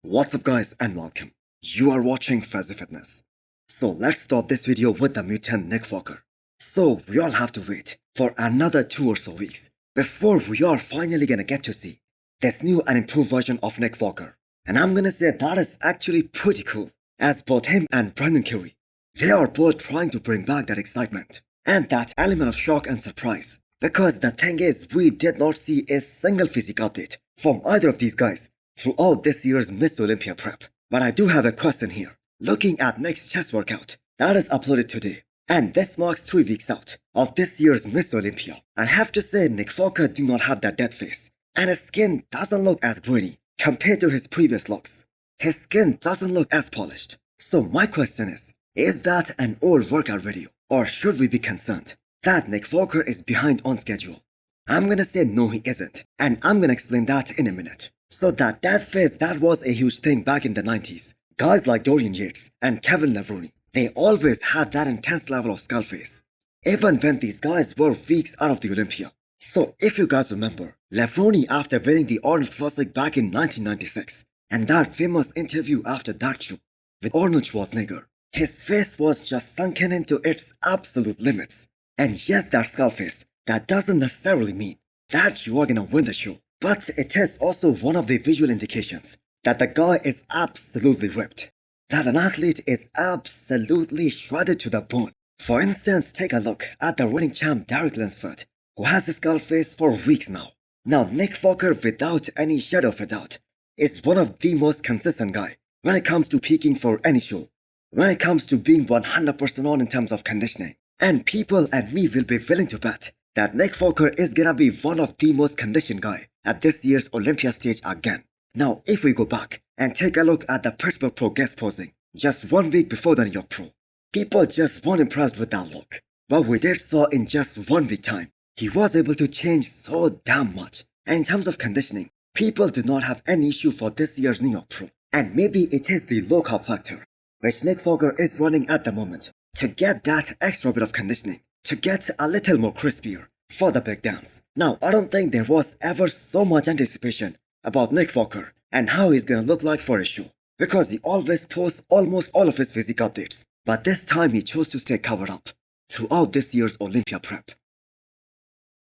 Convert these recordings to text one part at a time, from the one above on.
What's up guys and welcome. You are watching Fazi Fitness. So let's start this video with the mutant Nick Walker. So we all have to wait for another 2 or so weeks before we are finally gonna get to see this new and improved version of Nick Walker. And I'm gonna say that is actually pretty cool, as both him and Brandon Curry, they are both trying to bring back that excitement and that element of shock and surprise. Because the thing is, we did not see a single physique update from either of these guys throughout this year's Miss Olympia prep. But I do have a question here. Looking at Nick's chest workout that is uploaded today, and this marks 3 weeks out of this year's Miss Olympia, I have to say Nick Walker do not have that dead face, and his skin doesn't look as grainy compared to his previous looks. His skin doesn't look as polished. So my question is that an old workout video, or should we be concerned that Nick Walker is behind on schedule? I'm gonna say no, he isn't, and I'm gonna explain that in a minute. So that face, that was a huge thing back in the 90s. Guys like Dorian Yates and Kevin Levrone, they always had that intense level of skull face, even when these guys were weeks out of the Olympia. So if you guys remember, Levrone after winning the Arnold Classic back in 1996, and that famous interview after that show with Arnold Schwarzenegger, his face was just sunken into its absolute limits. And yes, that skull face, that doesn't necessarily mean that you are gonna win the show. But it is also one of the visual indications that the guy is absolutely ripped, that an athlete is absolutely shredded to the bone. For instance, take a look at the reigning champ Derek Lunsford, who has a skull face for weeks now. Now Nick Walker, without any shadow of a doubt, is one of the most consistent guy when it comes to peaking for any show, when it comes to being 100% on in terms of conditioning. And people and me will be willing to bet that Nick Walker is gonna be one of the most conditioned guy at this year's Olympia stage again. Now, if we go back and take a look at the Pittsburgh Pro guest posing just 1 week before the New York Pro, people just weren't impressed with that look. But we did saw in just 1 week time, he was able to change so damn much. And in terms of conditioning, people did not have any issue for this year's New York Pro. And maybe it is the low carb factor, which Nick Walker is running at the moment, to get that extra bit of conditioning, to get a little more crispier for the big dance. Now, I don't think there was ever so much anticipation about Nick Walker and how he's gonna look like for a show, because he always posts almost all of his physique updates, but this time he chose to stay covered up throughout this year's Olympia prep.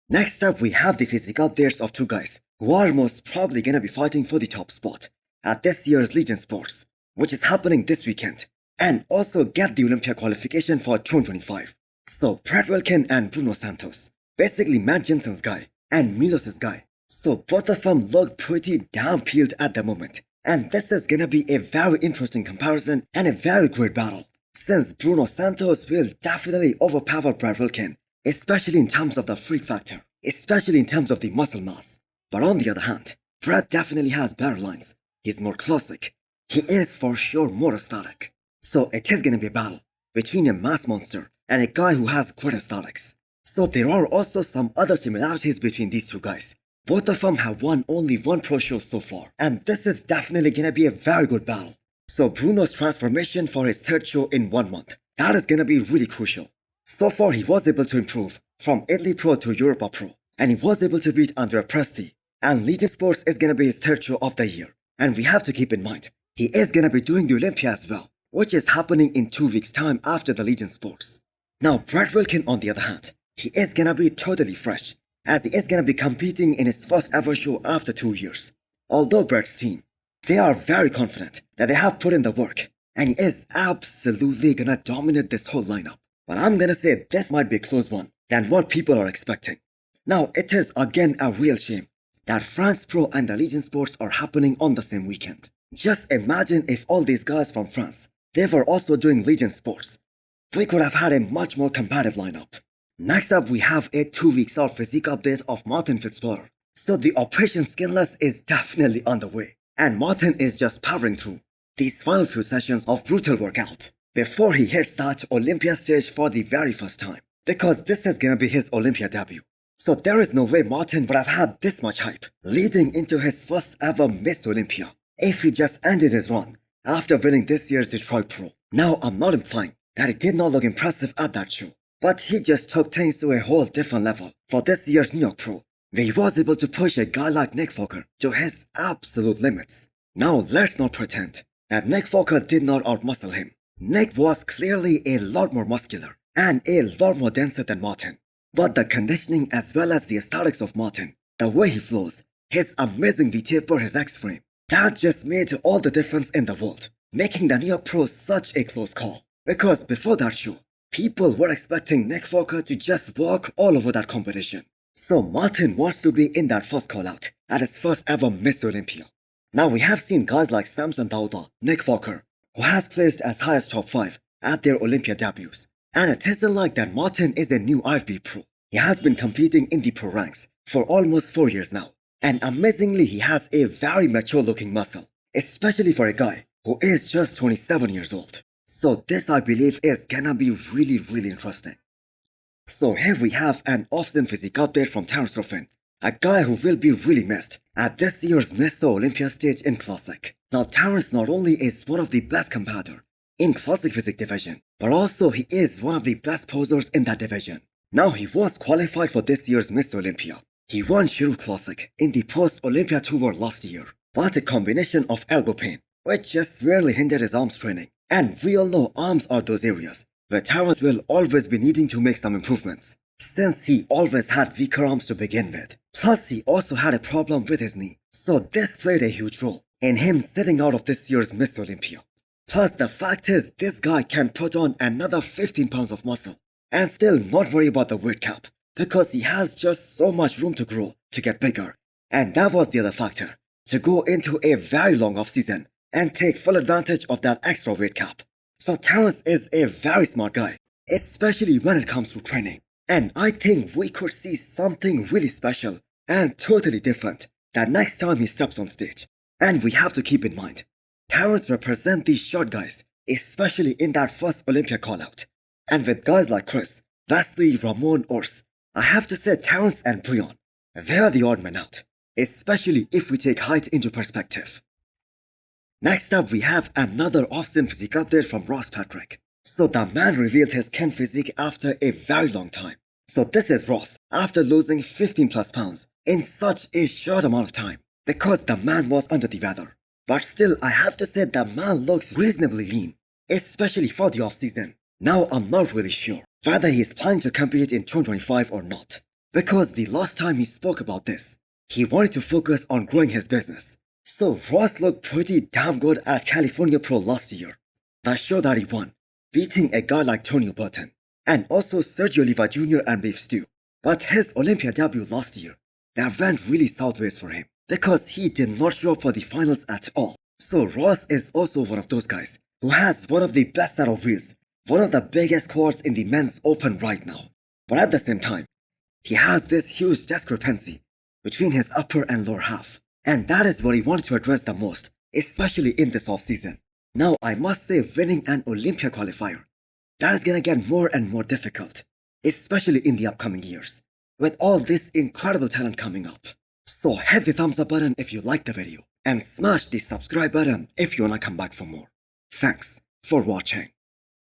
Next up, we have the physique updates of 2 guys who are most probably gonna be fighting for the top spot at this year's Legion Sports, which is happening this weekend, and also get the Olympia qualification for 2025. So Brett Wilkin and Bruno Santos, basically Matt Jensen's guy and Milos's guy. So both of them look pretty damn peeled at the moment. And this is gonna be a very interesting comparison and a very great battle, since Bruno Santos will definitely overpower Brett Wilkin, especially in terms of the freak factor, especially in terms of the muscle mass. But on the other hand, Brett definitely has better lines. He's more classic. He is for sure more aesthetic. So it is gonna be a battle between a mass monster and a guy who has great aesthetics. So there are also some other similarities between these 2 guys. Both of them have won only 1 pro show so far, and this is definitely gonna be a very good battle. So Bruno's transformation for his 3rd show in 1 month, that is gonna be really crucial. So far he was able to improve from Italy Pro to Europa Pro, and he was able to beat Andrea Presti, and Legion Sports is gonna be his 3rd show of the year. And we have to keep in mind, he is gonna be doing the Olympia as well, which is happening in 2 weeks time after the Legion Sports. Now Brett Wilkin, on the other hand, he is gonna be totally fresh, as he is gonna be competing in his first ever show after 2 years. Although Brett's team, they are very confident that they have put in the work, and he is absolutely gonna dominate this whole lineup. But I'm gonna say this might be a close one than what people are expecting. Now it is again a real shame that France Pro and the Legion Sports are happening on the same weekend. Just imagine if all these guys from France, they were also doing Legion Sports. We could have had a much more competitive lineup. Next up, we have a 2 weeks out physique update of Martin-Fitzwater. So the Operation Skinless is definitely on the way, and Martin is just powering through these final few sessions of brutal workout before he hits that Olympia stage for the very first time, because this is gonna be his Olympia debut. So there is no way Martin would have had this much hype leading into his first ever Miss Olympia if he just ended his run after winning this year's Detroit Pro. Now, I'm not implying that it did not look impressive at that show, but he just took things to a whole different level for this year's New York Pro, where he was able to push a guy like Nick Walker to his absolute limits. Now let's not pretend that Nick Walker did not outmuscle him. Nick was clearly a lot more muscular and a lot more denser than Martin. But the conditioning as well as the aesthetics of Martin, the way he flows, his amazing V-taper, his X-frame, that just made all the difference in the world, making the New York Pro such a close call. Because before that show, people were expecting Nick Walker to just walk all over that competition. So Martin wants to be in that first call out at his first ever Miss Olympia. Now we have seen guys like Samson Dauda, Nick Walker, who has placed as high as top 5 at their Olympia debuts. And it isn't like that Martin is a new IFB pro. He has been competing in the pro ranks for almost 4 years now. And amazingly, he has a very mature looking muscle, especially for a guy who is just 27 years old. So this I believe is gonna be really interesting. So here we have an off-season physique update from Terence Ruffin, a guy who will be really missed at this year's Miss Olympia stage in Classic. Now Terence not only is one of the best competitor in Classic physique division, but also he is one of the best posers in that division. Now he was qualified for this year's Miss Olympia. He won Shiru Classic in the post-Olympia tour last year, but a combination of elbow pain, which just severely hindered his arms training. And we all know arms are those areas where Terence will always be needing to make some improvements, since he always had weaker arms to begin with. Plus he also had a problem with his knee, so this played a huge role in him sitting out of this year's Miss Olympia. Plus the fact is this guy can put on another 15 pounds of muscle and still not worry about the weight cap, because he has just so much room to grow to get bigger. And that was the other factor, to go into a very long off season and take full advantage of that extra weight cap. So Terence is a very smart guy, especially when it comes to training. And I think we could see something really special and totally different the next time he steps on stage. And we have to keep in mind, Terence represents these short guys, especially in that first Olympia call-out. And with guys like Chris, Wesley, Ramon, Urs, I have to say Terence and Brian, they are the odd men out, especially if we take height into perspective. Next up, we have another off-season physique update from Ross Patrick. So the man revealed his Ken physique after a very long time. So this is Ross after losing 15 plus pounds in such a short amount of time, because the man was under the weather. But still, I have to say the man looks reasonably lean, especially for the off-season. Now I'm not really sure whether he is planning to compete in 2025 or not, because the last time he spoke about this, he wanted to focus on growing his business. So Ross looked pretty damn good at California Pro last year, the show that he won, beating a guy like Tony Burton, and also Sergio Oliva Jr. and Beef Stew. But his Olympia debut last year, that went really sideways for him, because he did not show up for the finals at all. So Ross is also one of those guys who has one of the best set of wheels, one of the biggest quads in the men's open right now. But at the same time, he has this huge discrepancy between his upper and lower half. And that is what he wanted to address the most, especially in this off-season. Now I must say winning an Olympia qualifier, that is gonna get more and more difficult, especially in the upcoming years, with all this incredible talent coming up. So hit the thumbs up button if you liked the video, and smash the subscribe button if you wanna come back for more. Thanks for watching.